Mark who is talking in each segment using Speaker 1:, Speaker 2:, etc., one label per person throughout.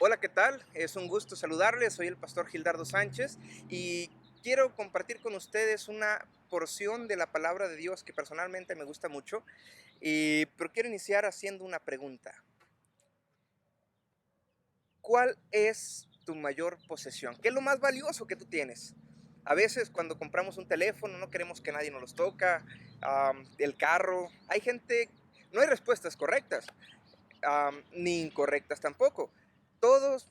Speaker 1: Hola, ¿qué tal? Es un gusto saludarles. Soy el pastor Gildardo Sánchez y quiero compartir con ustedes una porción de la palabra de Dios que personalmente me gusta mucho, pero quiero iniciar haciendo una pregunta. ¿Cuál es tu mayor posesión? ¿Qué es lo más valioso que tú tienes? A veces cuando compramos un teléfono no queremos que nadie nos los toca, el carro. Hay gente, no hay respuestas correctas, ni incorrectas tampoco. Todos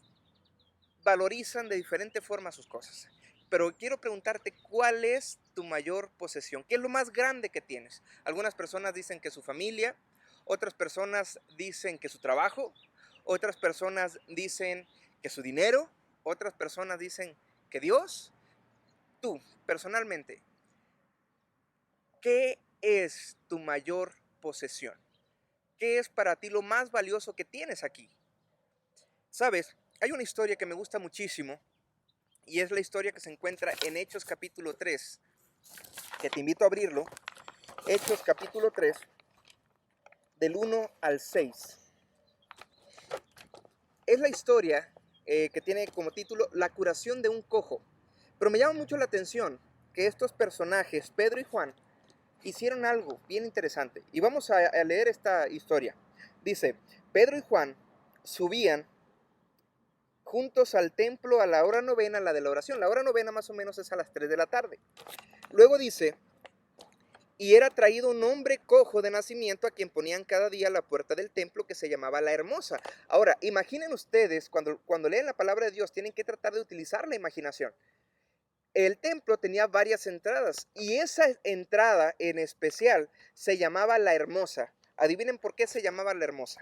Speaker 1: valorizan de diferente forma sus cosas. Pero quiero preguntarte, ¿cuál es tu mayor posesión? ¿Qué es lo más grande que tienes? Algunas personas dicen que su familia, otras personas dicen que su trabajo, otras personas dicen que su dinero, otras personas dicen que Dios. Tú, personalmente, ¿qué es tu mayor posesión? ¿Qué es para ti lo más valioso que tienes aquí? Sabes, hay una historia que me gusta muchísimo y es la historia que se encuentra en Hechos capítulo 3, que te invito a abrirlo. Hechos capítulo 3, del 1 al 6. Es la historia que tiene como título La curación de un cojo. Pero me llama mucho la atención que estos personajes, Pedro y Juan, hicieron algo bien interesante. Y vamos a leer esta historia. Dice, Pedro y Juan subían juntos al templo a la hora novena, la de la oración. La hora novena más o menos es a las 3 de la tarde. Luego dice, y era traído un hombre cojo de nacimiento a quien ponían cada día a la puerta del templo, que se llamaba La Hermosa. Ahora, imaginen ustedes, cuando leen la palabra de Dios, tienen que tratar de utilizar la imaginación. El templo tenía varias entradas y esa entrada en especial se llamaba La Hermosa. Adivinen por qué se llamaba La Hermosa.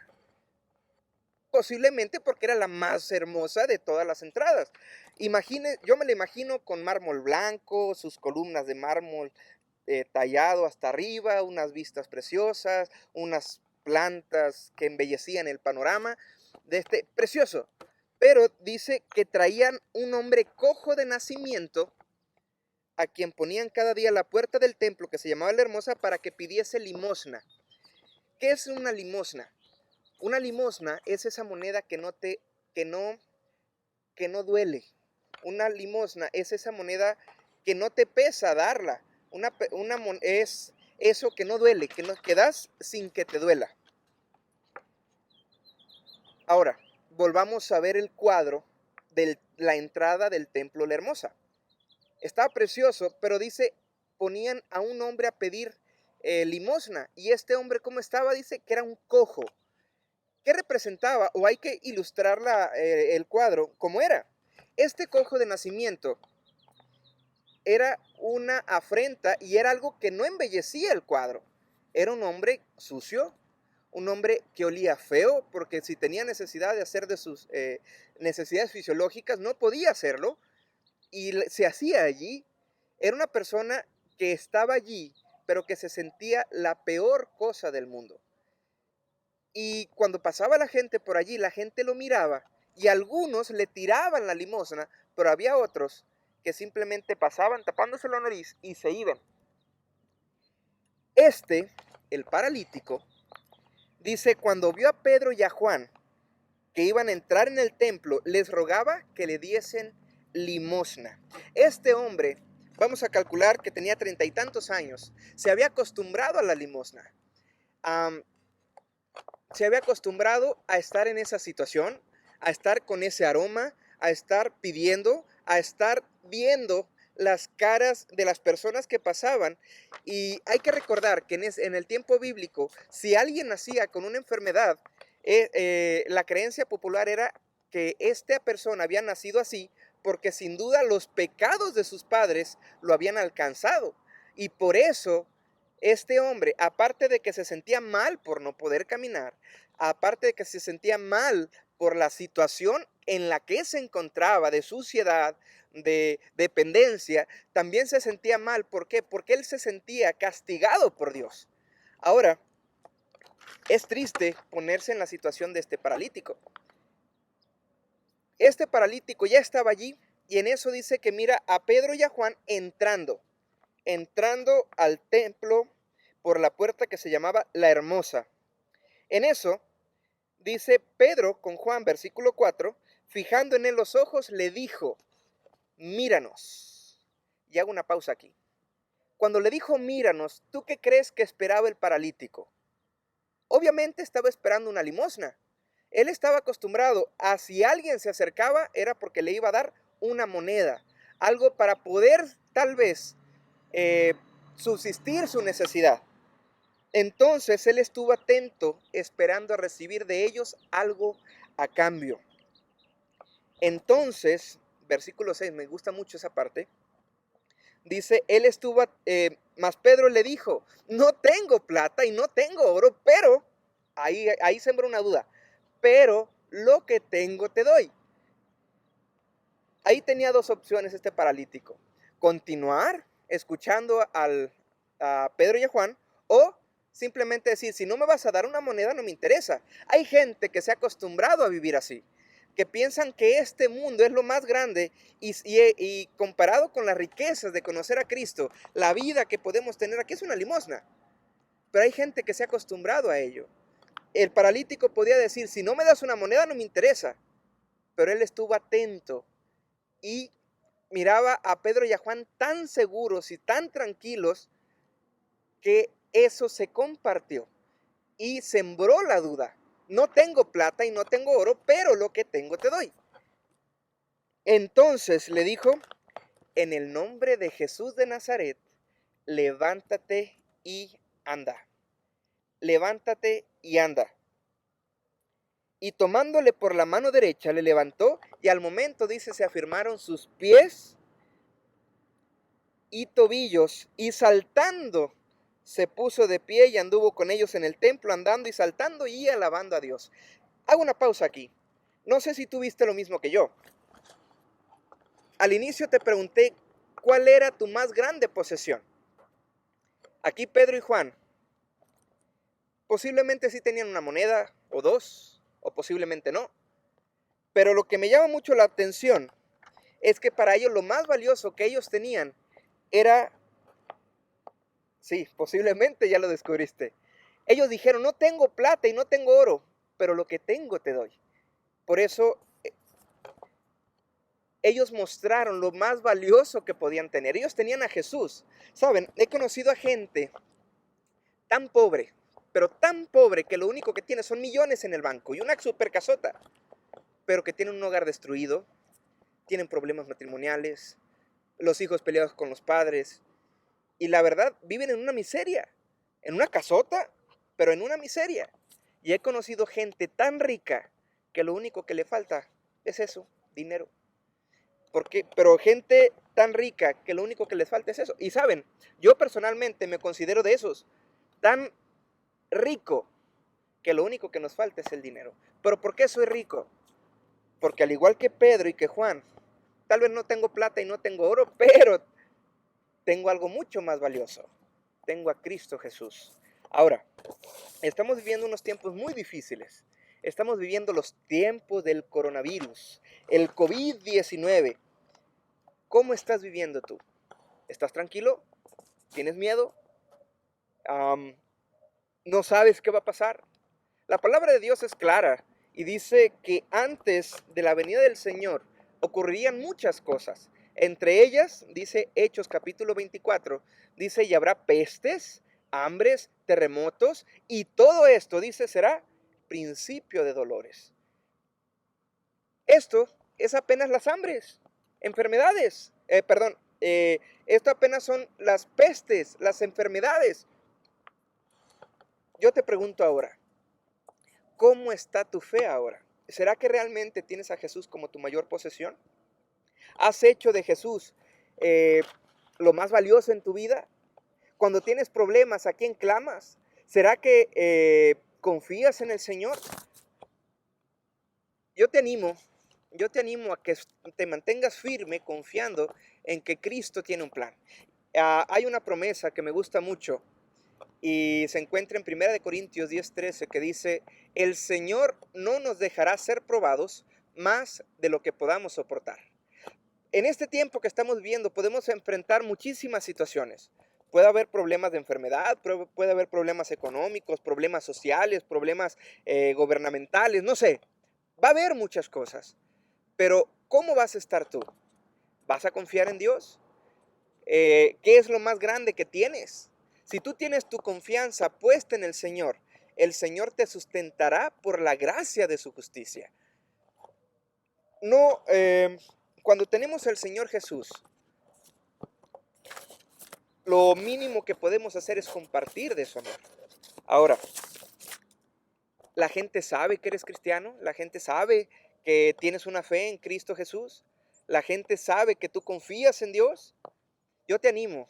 Speaker 1: Posiblemente porque era la más hermosa de todas las entradas. Yo me la imagino con mármol blanco, sus columnas de mármol tallado hasta arriba, unas vistas preciosas, unas plantas que embellecían el panorama de este precioso. Pero dice que traían un hombre cojo de nacimiento a quien ponían cada día a la puerta del templo, que se llamaba La Hermosa, para que pidiese limosna. ¿Qué es una limosna? Una limosna es esa moneda que no, que no duele. Una limosna es esa moneda que no te pesa darla. Es eso que no duele, que das sin que te duela. Ahora, volvamos a ver el cuadro de la entrada del templo La Hermosa. Estaba precioso, pero dice, ponían a un hombre a pedir limosna. Y este hombre, ¿cómo estaba? Dice que era un cojo. ¿Qué representaba? O hay que ilustrar el cuadro como era. Este cojo de nacimiento era una afrenta y era algo que no embellecía el cuadro. Era un hombre sucio, un hombre que olía feo, porque si tenía necesidad de hacer de sus necesidades fisiológicas, no podía hacerlo, y se hacía allí. Era una persona que estaba allí, pero que se sentía la peor cosa del mundo. Y cuando pasaba la gente por allí, la gente lo miraba y algunos le tiraban la limosna, pero había otros que simplemente pasaban tapándose la nariz y se iban. Este, el paralítico, dice, cuando vio a Pedro y a Juan que iban a entrar en el templo, les rogaba que le diesen limosna. Este hombre, vamos a calcular que tenía 30 y tantos años, se había acostumbrado a la limosna. Um, Se había acostumbrado a estar en esa situación, a estar con ese aroma, a estar pidiendo, a estar viendo las caras de las personas que pasaban. Y hay que recordar que en el tiempo bíblico, si alguien nacía con una enfermedad, la creencia popular era que esta persona había nacido así porque sin duda los pecados de sus padres lo habían alcanzado. Y por eso este hombre, aparte de que se sentía mal por no poder caminar, aparte de que se sentía mal por la situación en la que se encontraba de suciedad, de dependencia, también se sentía mal. ¿Por qué? Porque él se sentía castigado por Dios. Ahora, es triste ponerse en la situación de este paralítico. Este paralítico ya estaba allí y en eso dice que mira a Pedro y a Juan entrando al templo por la puerta que se llamaba La Hermosa. En eso dice Pedro con Juan, versículo 4, fijando en él los ojos, le dijo, míranos. Y hago una pausa aquí. Cuando le dijo, míranos, ¿tú qué crees que esperaba el paralítico? Obviamente estaba esperando una limosna. Él estaba acostumbrado a si alguien se acercaba, era porque le iba a dar una moneda, algo para poder tal vez subsistir su necesidad. Entonces él estuvo atento, esperando a recibir de ellos algo a cambio. Entonces, versículo 6, me gusta mucho esa parte. Dice, mas Pedro le dijo, no tengo plata y no tengo oro, pero, ahí sembró una duda, pero lo que tengo te doy. Ahí tenía dos opciones este paralítico, continuar escuchando a Pedro y a Juan, o simplemente decir, si no me vas a dar una moneda no me interesa. Hay gente que se ha acostumbrado a vivir así, que piensan que este mundo es lo más grande y comparado con las riquezas de conocer a Cristo, la vida que podemos tener aquí es una limosna. Pero hay gente que se ha acostumbrado a ello. El paralítico podía decir, si no me das una moneda no me interesa, pero él estuvo atento y miraba a Pedro y a Juan tan seguros y tan tranquilos que eso se compartió y sembró la duda. No tengo plata y no tengo oro, pero lo que tengo te doy. Entonces le dijo, en el nombre de Jesús de Nazaret, levántate y anda. Levántate y anda. Y tomándole por la mano derecha, le levantó y al momento, dice, se afirmaron sus pies y tobillos, y saltando se puso de pie y anduvo con ellos en el templo, andando y saltando y alabando a Dios. Hago una pausa aquí. No sé si tú viste lo mismo que yo. Al inicio te pregunté cuál era tu más grande posesión. Aquí Pedro y Juan posiblemente sí tenían una moneda o dos, o posiblemente no. Pero lo que me llama mucho la atención es que para ellos lo más valioso que ellos tenían era, sí, posiblemente ya lo descubriste. Ellos dijeron, no tengo plata y no tengo oro, pero lo que tengo te doy. Por eso ellos mostraron lo más valioso que podían tener. Ellos tenían a Jesús. Saben, he conocido a gente tan pobre, pero tan pobre que lo único que tiene son millones en el banco y una super casota, pero que tienen un hogar destruido, tienen problemas matrimoniales, los hijos peleados con los padres, y la verdad viven en una miseria, en una casota, pero en una miseria. Y he conocido gente tan rica que lo único que le falta es eso, dinero. Pero gente tan rica que lo único que les falta es eso. Y saben, yo personalmente me considero de esos, tan rico que lo único que nos falta es el dinero. ¿Pero por qué soy rico? Porque al igual que Pedro y que Juan, tal vez no tengo plata y no tengo oro, pero tengo algo mucho más valioso. Tengo a Cristo Jesús. Ahora, estamos viviendo unos tiempos muy difíciles. Estamos viviendo los tiempos del coronavirus, el COVID-19. ¿Cómo estás viviendo tú? ¿Estás tranquilo? ¿Tienes miedo? ¿No sabes qué va a pasar? La palabra de Dios es clara y dice que antes de la venida del Señor ocurrirían muchas cosas. Entre ellas, dice Hechos capítulo 24, dice, y habrá pestes, hambres, terremotos, y todo esto, dice, será principio de dolores. Esto es apenas las hambres, enfermedades, esto apenas son las pestes, las enfermedades. Yo te pregunto ahora, ¿cómo está tu fe ahora? ¿Será que realmente tienes a Jesús como tu mayor posesión? ¿Has hecho de Jesús lo más valioso en tu vida? Cuando tienes problemas, ¿a quién clamas? ¿Será que confías en el Señor? Yo te animo a que te mantengas firme confiando en que Cristo tiene un plan. Hay una promesa que me gusta mucho y se encuentra en 1 Corintios 10:13 que dice, el Señor no nos dejará ser probados más de lo que podamos soportar. En este tiempo que estamos viviendo podemos enfrentar muchísimas situaciones. Puede haber problemas de enfermedad, puede haber problemas económicos, problemas sociales, problemas gubernamentales, no sé. Va a haber muchas cosas. Pero ¿cómo vas a estar tú? ¿Vas a confiar en Dios? ¿Qué es lo más grande que tienes? Si tú tienes tu confianza puesta en el Señor te sustentará por la gracia de su justicia. No, cuando tenemos al Señor Jesús, lo mínimo que podemos hacer es compartir de su amor. Ahora, la gente sabe que eres cristiano, la gente sabe que tienes una fe en Cristo Jesús, la gente sabe que tú confías en Dios. Yo te animo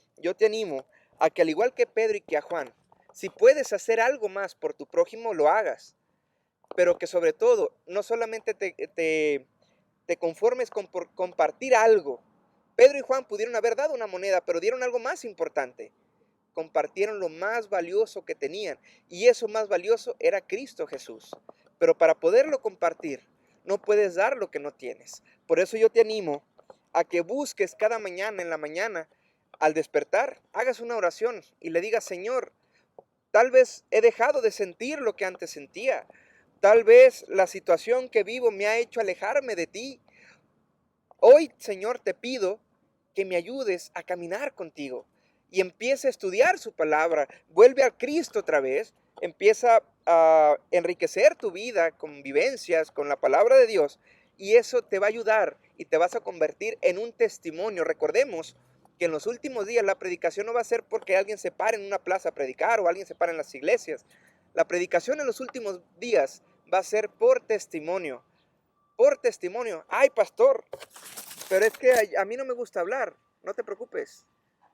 Speaker 1: a que al igual que Pedro y que a Juan, si puedes hacer algo más por tu prójimo, lo hagas, pero que sobre todo no solamente te conformes con por compartir algo. Pedro y Juan pudieron haber dado una moneda, pero dieron algo más importante. Compartieron lo más valioso que tenían, y eso más valioso era Cristo Jesús. Pero para poderlo compartir, no puedes dar lo que no tienes. Por eso yo te animo a que busques cada mañana, en la mañana, al despertar, hagas una oración y le digas: Señor, tal vez he dejado de sentir lo que antes sentía. Tal vez la situación que vivo me ha hecho alejarme de ti. Hoy, Señor, te pido que me ayudes a caminar contigo y empiece a estudiar su palabra. Vuelve a Cristo otra vez, empieza a enriquecer tu vida con vivencias, con la palabra de Dios, y eso te va a ayudar y te vas a convertir en un testimonio. Recordemos que en los últimos días la predicación no va a ser porque alguien se pare en una plaza a predicar o alguien se pare en las iglesias. La predicación en los últimos días va a ser por testimonio. Por testimonio. Ay, pastor, pero es que a mí no me gusta hablar. No te preocupes.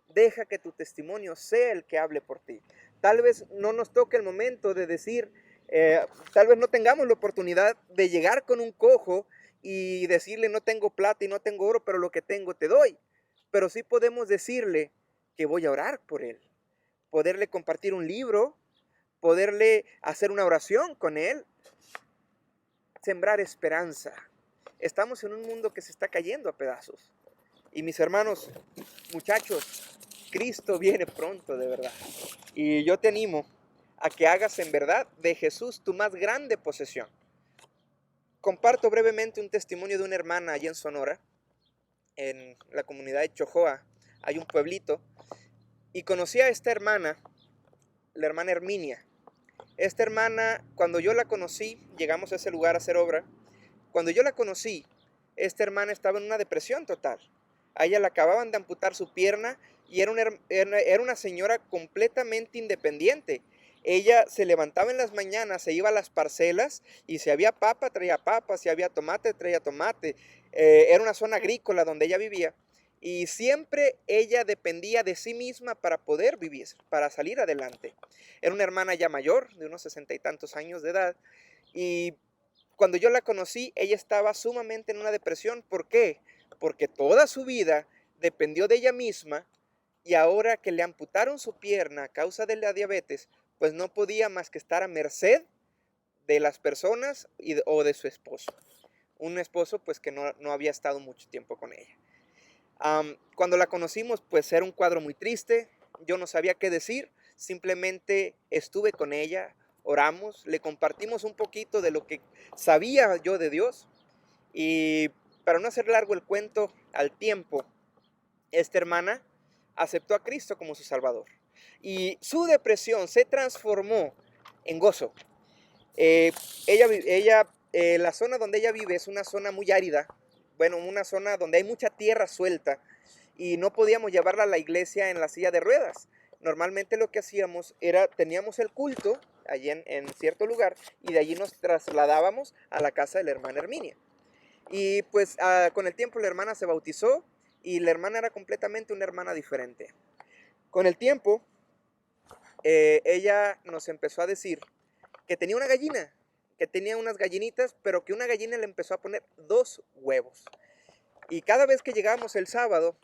Speaker 1: Deja que tu testimonio sea el que hable por ti. Tal vez no nos toque el momento de decir, tal vez no tengamos la oportunidad de llegar con un cojo y decirle: no tengo plata y no tengo oro, pero lo que tengo te doy. Pero sí podemos decirle que voy a orar por él. Poderle compartir un libro, poderle hacer una oración con él. Sembrar esperanza. Estamos en un mundo que se está cayendo a pedazos. Y mis hermanos, muchachos, Cristo viene pronto, de verdad. Y yo te animo a que hagas en verdad de Jesús tu más grande posesión. Comparto brevemente un testimonio de una hermana allí en Sonora, en la comunidad de Chojoa. Hay un pueblito. Y conocí a esta hermana, la hermana Herminia. Esta hermana, cuando yo la conocí, llegamos a ese lugar a hacer obra. Cuando yo la conocí, esta hermana estaba en una depresión total. A ella le acababan de amputar su pierna y era una señora completamente independiente. Ella se levantaba en las mañanas, se iba a las parcelas y si había papa, traía papa, si había tomate, traía tomate. Era una zona agrícola donde ella vivía y siempre ella dependía de sí misma para poder vivir, para salir adelante. Era una hermana ya mayor, de unos 60 y tantos años de edad, y cuando yo la conocí, ella estaba sumamente en una depresión. ¿Por qué? Porque toda su vida dependió de ella misma y ahora que le amputaron su pierna a causa de la diabetes, pues no podía más que estar a merced de las personas o de su esposo. Un esposo pues que no había estado mucho tiempo con ella. Cuando la conocimos, pues era un cuadro muy triste. Yo no sabía qué decir. Simplemente estuve con ella, oramos, le compartimos un poquito de lo que sabía yo de Dios. Y para no hacer largo el cuento, al tiempo, esta hermana aceptó a Cristo como su Salvador. Y su depresión se transformó en gozo. Eh, la zona donde ella vive es una zona muy árida, bueno, una zona donde hay mucha tierra suelta y no podíamos llevarla a la iglesia en la silla de ruedas. Normalmente lo que hacíamos era, teníamos el culto allí en cierto lugar y de allí nos trasladábamos a la casa de la hermana Herminia. Y pues con el tiempo la hermana se bautizó y la hermana era completamente una hermana diferente. Con el tiempo, ella nos empezó a decir que tenía una gallina, que tenía unas gallinitas, pero que una gallina le empezó a poner 2 huevos. Y cada vez que llegábamos el sábado,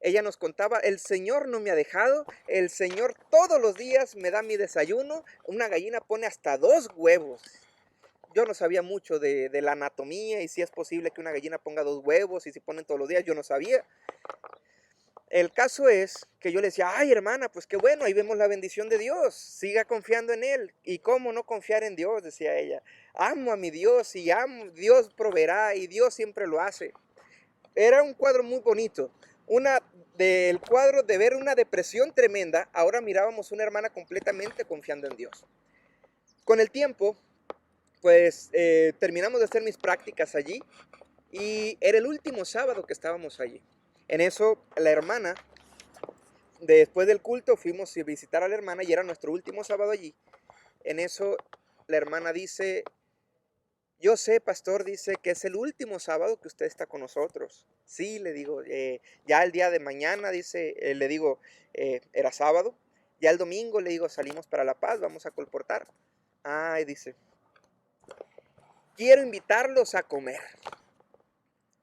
Speaker 1: ella nos contaba: el Señor no me ha dejado, el Señor todos los días me da mi desayuno, una gallina pone hasta 2 huevos. Yo no sabía mucho de la anatomía y si es posible que una gallina ponga 2 huevos y si ponen todos los días, yo no sabía. el caso es que yo le decía, ay hermana, pues qué bueno, ahí vemos la bendición de Dios, siga confiando en Él. ¿Y cómo no confiar en Dios? Decía ella. Amo a mi Dios y amo, Dios proveerá y Dios siempre lo hace. Era un cuadro muy bonito. Del cuadro de ver una depresión tremenda, ahora mirábamos una hermana completamente confiando en Dios. Con el tiempo, pues terminamos de hacer mis prácticas allí y era el último sábado que estábamos allí. En eso la hermana, después del culto, fuimos a visitar a la hermana y era nuestro último sábado allí. En eso la hermana dice, yo sé, pastor, dice que es el último sábado que usted está con nosotros. Sí, le digo, ya el día de mañana, dice, le digo, era sábado. Ya el domingo, le digo, salimos para La Paz, vamos a colportar. Ay, dice, quiero invitarlos a comer.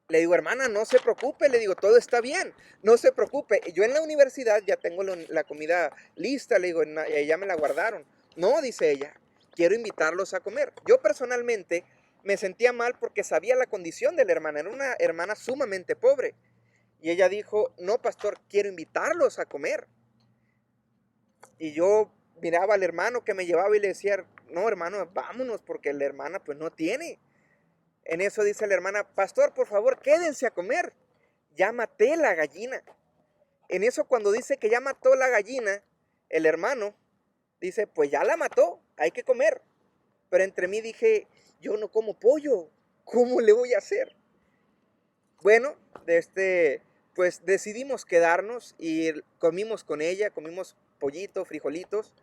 Speaker 1: Le digo, hermana, no se preocupe, le digo, todo está bien, no se preocupe. Yo en la universidad ya tengo la comida lista, le digo, ya me la guardaron. No, dice ella, quiero invitarlos a comer. Yo personalmente me sentía mal porque sabía la condición de la hermana, era una hermana sumamente pobre. Y ella dijo, no, pastor, quiero invitarlos a comer. Y yo miraba al hermano que me llevaba y le decía, no, hermano, vámonos, porque la hermana pues no tiene. En eso dice la hermana, pastor, por favor, quédense a comer. Ya maté la gallina. En eso cuando dice que ya mató la gallina, el hermano dice, pues ya la mató, hay que comer. Pero entre mí dije, yo no como pollo, ¿cómo le voy a hacer? Bueno, pues decidimos quedarnos y comimos con ella, comimos pollito, frijolitos.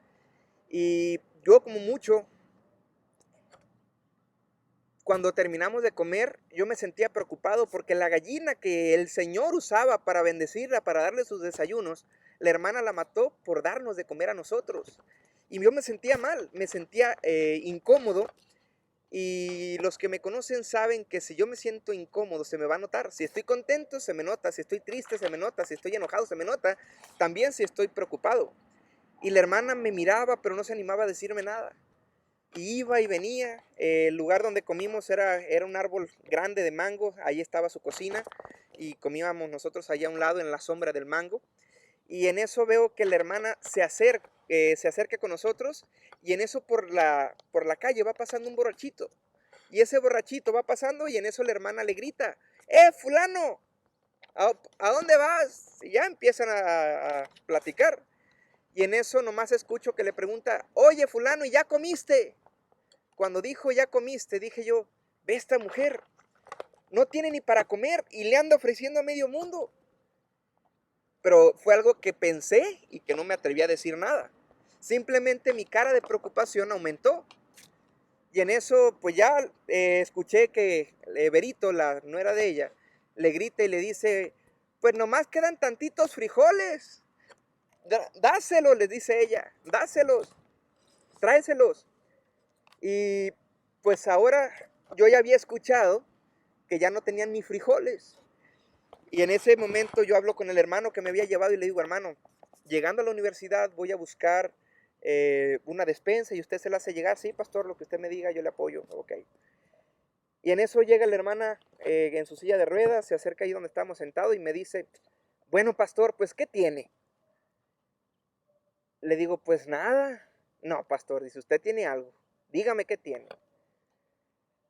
Speaker 1: Y yo como mucho, cuando terminamos de comer, yo me sentía preocupado porque la gallina que el Señor usaba para bendecirla, para darle sus desayunos, la hermana la mató por darnos de comer a nosotros. Y yo me sentía mal, me sentía incómodo. Y los que me conocen saben que si yo me siento incómodo, se me va a notar. Si estoy contento, se me nota. Si estoy triste, se me nota. Si estoy enojado, se me nota. También si estoy preocupado. Y la hermana me miraba, pero no se animaba a decirme nada. Y iba y venía. El lugar donde comimos era un árbol grande de mango. Ahí estaba su cocina. Y comíamos nosotros allá a un lado en la sombra del mango. Y en eso veo que la hermana se acerca con nosotros. Y en eso por la calle va pasando un borrachito. Y ese borrachito va pasando y en eso la hermana le grita, fulano, ¿a dónde vas? Y ya empiezan a platicar. Y en eso nomás escucho que le pregunta, oye fulano, ¿y ya comiste? Cuando dijo ya comiste, dije yo, ve esta mujer, no tiene ni para comer y le anda ofreciendo a medio mundo. Pero fue algo que pensé y que no me atreví a decir nada. Simplemente mi cara de preocupación aumentó. Y en eso, pues ya escuché que Berito, la nuera de ella, le grita y le dice, pues nomás quedan tantitos frijoles. Dáselos, les dice ella, dáselos, tráeselos. Y pues ahora yo ya había escuchado que ya no tenían ni frijoles. Y en ese momento yo hablo con el hermano que me había llevado y le digo, hermano, llegando a la universidad voy a buscar una despensa y usted se la hace llegar. Sí, pastor, lo que usted me diga, yo le apoyo. Ok. Y en eso llega la hermana en su silla de ruedas, se acerca ahí donde estábamos sentados y me dice, bueno, pastor, pues, ¿qué tiene? Le digo, pues nada. No, pastor, dice, usted tiene algo. Dígame qué tiene.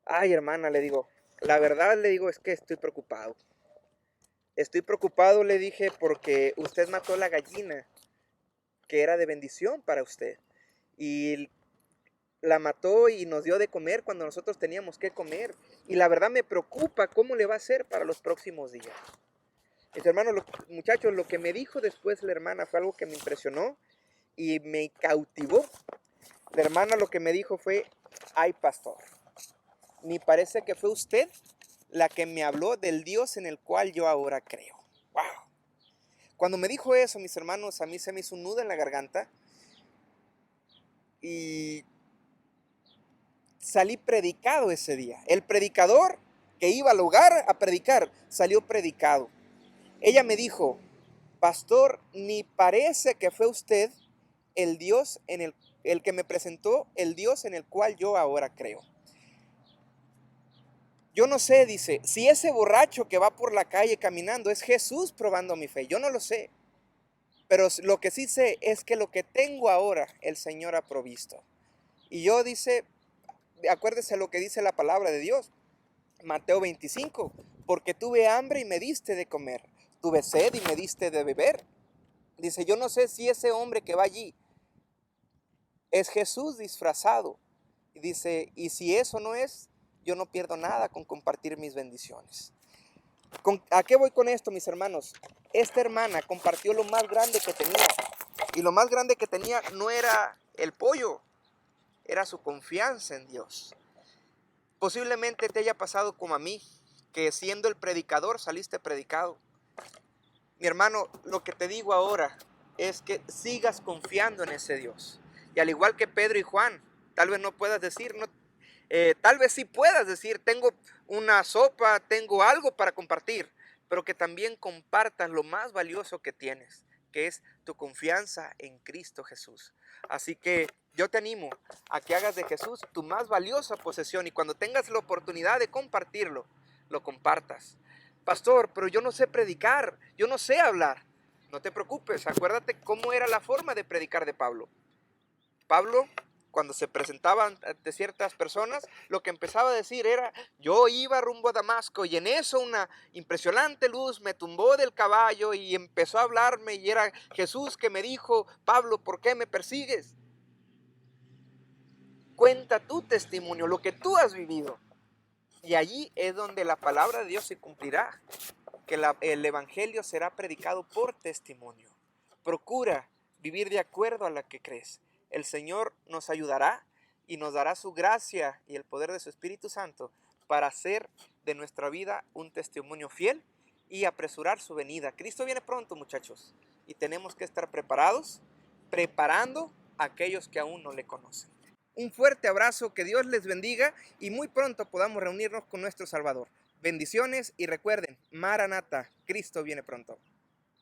Speaker 1: Ay, hermana, le digo, la verdad, le digo, es que estoy preocupado. Estoy preocupado, le dije, porque usted mató la gallina que era de bendición para usted. Y la mató y nos dio de comer cuando nosotros teníamos que comer. Y la verdad me preocupa cómo le va a hacer para los próximos días. Mis hermanos, muchachos, lo que me dijo después la hermana fue algo que me impresionó y me cautivó. La hermana lo que me dijo fue, ay pastor, ni parece que fue usted la que me habló del Dios en el cual yo ahora creo. ¡Wow! Cuando me dijo eso, mis hermanos, a mí se me hizo un nudo en la garganta y salí predicado ese día. El predicador que iba al lugar a predicar salió predicado. Ella me dijo, pastor, ni parece que fue usted el Dios el que me presentó el Dios en el cual yo ahora creo. Yo no sé, dice, si ese borracho que va por la calle caminando es Jesús probando mi fe. Yo no lo sé. Pero lo que sí sé es que lo que tengo ahora, el Señor ha provisto. Y yo, dice, acuérdese lo que dice la palabra de Dios. Mateo 25, porque tuve hambre y me diste de comer. Tuve sed y me diste de beber. Dice, yo no sé si ese hombre que va allí es Jesús disfrazado. Y dice, y si eso no es, yo no pierdo nada con compartir mis bendiciones. ¿A qué voy con esto, mis hermanos? Esta hermana compartió lo más grande que tenía. Y lo más grande que tenía no era el pollo, era su confianza en Dios. Posiblemente te haya pasado como a mí, que siendo el predicador saliste predicado. Mi hermano, lo que te digo ahora es que sigas confiando en ese Dios. Y al igual que Pedro y Juan, tal vez no puedas decir, no, tal vez sí puedas decir, tengo una sopa, tengo algo para compartir, pero que también compartas lo más valioso que tienes, que es tu confianza en Cristo Jesús. Así que yo te animo a que hagas de Jesús tu más valiosa posesión y cuando tengas la oportunidad de compartirlo, lo compartas. Pastor, pero yo no sé predicar, yo no sé hablar. No te preocupes, acuérdate cómo era la forma de predicar de Pablo. Pablo, cuando se presentaba ante ciertas personas, lo que empezaba a decir era, yo iba rumbo a Damasco y en eso una impresionante luz me tumbó del caballo y empezó a hablarme y era Jesús que me dijo, Pablo, ¿por qué me persigues? Cuenta tu testimonio, lo que tú has vivido. Y allí es donde la palabra de Dios se cumplirá, que el evangelio será predicado por testimonio. Procura vivir de acuerdo a la que crees. El Señor nos ayudará y nos dará su gracia y el poder de su Espíritu Santo para hacer de nuestra vida un testimonio fiel y apresurar su venida. Cristo viene pronto, muchachos, y tenemos que estar preparados, preparando a aquellos que aún no le conocen. Un fuerte abrazo, que Dios les bendiga y muy pronto podamos reunirnos con nuestro Salvador. Bendiciones y recuerden, Maranata, Cristo viene pronto.